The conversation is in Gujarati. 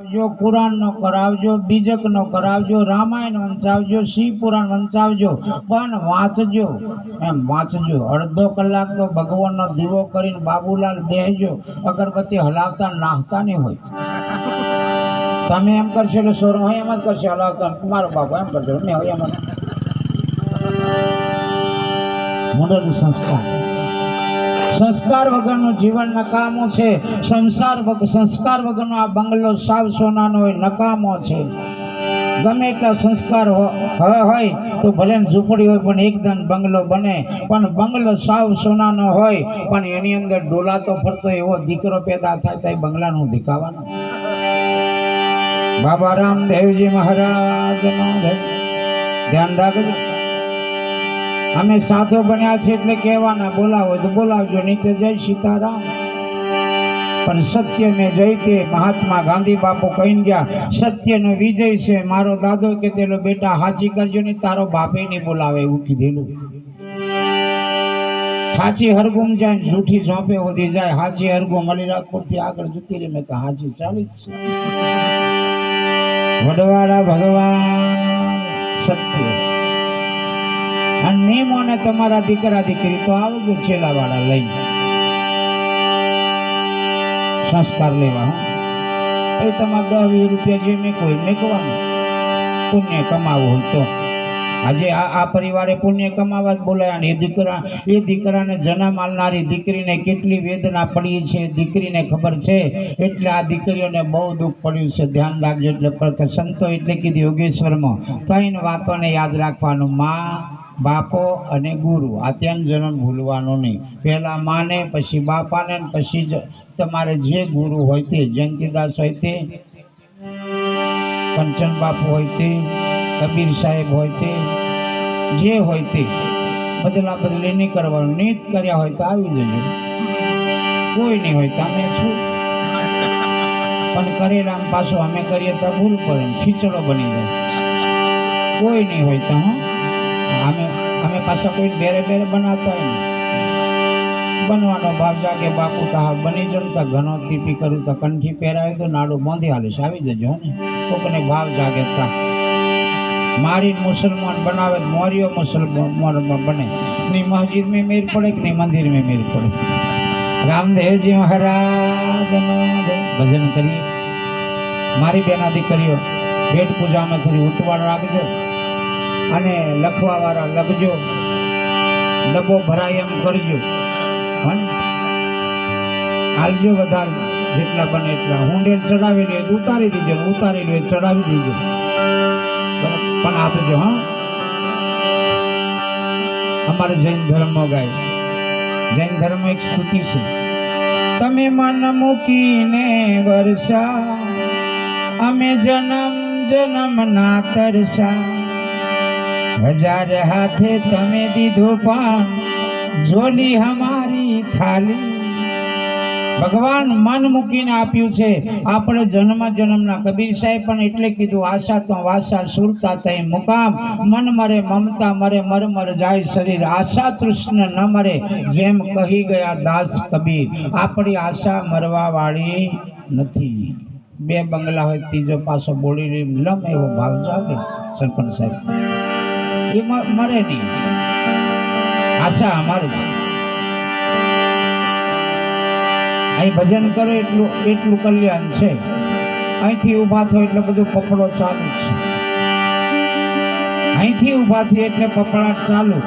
જો પુરાણ નો કરાવજો, બીજક નો કરાવજો, રામાયણ વંચાવજો, શિવ પુરાણ વંચાવજો, પણ વાંચજો, એમ વાંચજો. અડધો કલાક તો ભગવાનનો દીવો કરીને બાબુલાલ બેહજો, અગરબત્તી હલાવતા નાહતા નહીં હોય. તમે એમ કરશો એટલે સોરો હોય એમ જ કરશે, હલાવતા મારો બાપુ એમ કરશો, મેં હોય એમ મોડલ સંસ્કાર. સંસ્કાર વગરનું જીવન નકામો છે. સંસ્કાર વગરનો આ બંગલો સાવ સોનાનો હોય, નકામો છે. ગમે એટલા સંસ્કાર હવે હોય તો ભલે ઝૂંપડી હોય પણ એકદમ બંગલો બને, પણ બંગલો સાવ સોનાનો હોય પણ એની અંદર ડોલાતો ફરતો એવો દીકરો પેદા થાય તો એ બંગલાનું દેખાવાનું. બાબા રામદેવજી મહારાજનો ધ્યાન રાખજો. અમે સાધુ બન્યા છે એટલે કહેવાના, બોલાવો તો બોલાવજો, નહીં તો જય સીતારામ. પણ સત્ય મેં જયતે મહાત્મા ગાંધી બાપુ કહીને ગયા, સત્યનો વિજય છે. મારો દાદો કે તેલો બેટા હાચી કરજો ને, તારો બાપે નહીં બોલાવે એવું કીધેલું. હાચી હરગુમ જાય, જૂઠી ઝોંપે વધી જાય. હાચી હરગુમ અલીરાજપુર થી આગળ જતી રહી, મેં કહા હાચી ચાલી જ છે. વડવાડા ભગવાન સત્ય અને નિયમો ને તમારા દીકરા દીકરી તો આવજો છેલ્લા વાળા લઈ સંસ્કાર લેવા. એ તમારે 10-20 રૂપિયા જે મેં કોઈ મેકવાનું, પુણ્ય કમાવું હોય તો. આજે આ પરિવારે પુણ્ય કમાવા જ બોલાયા ને એ દીકરાને જન્મ આલનારી દીકરીને કેટલી વેદના પડી છે દીકરીને ખબર છે. એટલે આ દીકરીઓને બહુ દુઃખ પડ્યું છે. ધ્યાન રાખજો. એટલે સંતો એટલે કીધું યોગેશ્વરમાં 3 વાતોને યાદ રાખવાનું: માં, બાપો અને ગુરુ. આ 3 જણ ભૂલવાનું નહીં. પહેલા માને, પછી બાપાને, પછી તમારે જે ગુરુ હોય તે, જયંતિદાસ હોય તે, કંચન બાપુ હોય તે, કબીર સાહેબ હોય તે, જે હોય તે બદલા બદલી નહીં કરવાનું. નીત કર્યા હોય તો આવી જજો, કોઈ નહીં હોય તો અમે શું. પણ કરેલા પાછું અમે કરીએ તો ભૂલ પડે, ખીચડો બની જાય. કોઈ નહીં હોય તો અમે પાછા કોઈ બેરે બનાવતા હોય ને. બનવાનો ભાવ જાગે બાપુ તો હા બની જવું. તો ઘણો ટીપી કરું તો કંઠી પહેરાવી તો નાડું બાંધી હાલીશ, આવી જજો ને. કોકને ભાવ જાગે તા મારી મુસલમાન બનાવે, મોરિયો મુસલમાન બને. ની મસ્જિદ में मेर पड़े कि नहीं मंदिर में मेर पड़े. रामदेव जी महाराज भजन करिए. मारी बेना दीकरीओ भेट पूजा में थोड़ी उतवाड़ राखजो અને લખવા વાળા લખજો, ડબ્બો ભરાય એમ કરજો, હાલજો વધારે જેટલા બને એટલા. હુંડેલ ચડાવેલી હોય ઉતારી દીજો, ઉતારેલી હોય ચડાવી દીજો, પણ આપજો. હા, અમારે જૈન ધર્મ ગાય. જૈન ધર્મ એક સ્તુતિ છે: તમે મન મૂકીને વર્ષા, અમે જન્મ જન્મ ના તરસા. 1000 હાથે તમે દીધો પણ ઝોલી હમારી ખાલી. ભગવાન મન મૂકીને આપ્યું છે. આપણે જન્મ જન્મના. કબીર સાહેબ પણ એટલે કીધું: આશા તો વાસા સુરતા તઈ મુકામ. મન મરે મમતા મરે, મર મર જાય શરીર, આશા તૃષ્ણ ન મરે, જેમ કહી ગયા દાસ કબીર. આપણી આશા મરવા વાળી નથી. 2 બંગલા હોય, ત્રીજો પાછો બોડી લમ એવો ભાવ જાગે. સરપંચ સાહેબ એ મરે નહીં. આશા અમારે છે. અહીં ભજન કરો એટલું કલ્યાણ છે. અહીંથી ઊભા થયો એટલે બધું પકડો ચાલુ છે. અહીંથી ઊભા થયો એટલે પકડાટ ચાલુ.